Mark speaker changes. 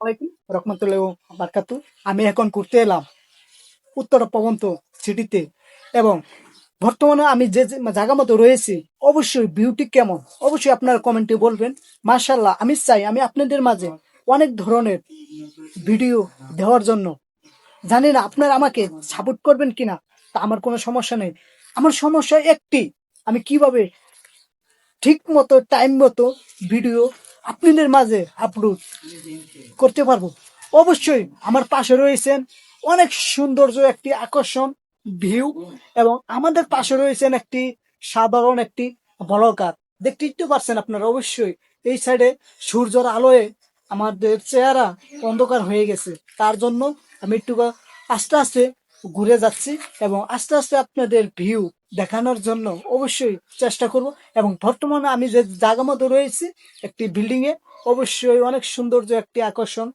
Speaker 1: ওয়ালাইকুম রহমতুল্লাহ বারকাতু। আমি এখন ঘুরতে এলাম উত্তর পবন্ত সিটিতে, এবং বর্তমানে আমি যে যে জায়গা মতো রয়েছি, অবশ্যই বিউটি কেমন অবশ্যই আপনারা কমেন্টে বলবেন। মার্শাল্লাহ, আমি চাই আমি আপনাদের মাঝে অনেক ধরনের ভিডিও দেওয়ার জন্য। জানি না আপনারা আমাকে সাপোর্ট করবেন কিনা, তা আমার কোনো সমস্যা নেই। আমার সমস্যা একটি, আমি কিভাবে ঠিক মতো টাইম মতো ভিডিও আপনাদের মাঝে আপলোড করতে পারবো। অবশ্যই আমার পাশে রয়েছেন অনেক সৌন্দর্য একটি আকর্ষণ ভিউ, এবং আমাদের পাশে রয়েছেন একটি সাধারণ একটি ব্লগার। দেখতেই তো পারছেন আপনারা অবশ্যই, এই সাইডে সূর্যের আলোয় আমাদের চেহারা অন্ধকার হয়ে গেছে। তার জন্য আমি একটু আস্তে আস্তে ঘুরে যাচ্ছি, এবং আস্তে আস্তে আপনাদের ভিউ দেখানোর জন্য অবশ্যই চেষ্টা করব। এবং বর্তমানে আমি যে জায়গা মতো রয়েছি একটি বিল্ডিং এ, অবশ্যই অনেক সৌন্দর্য একটি আকর্ষণ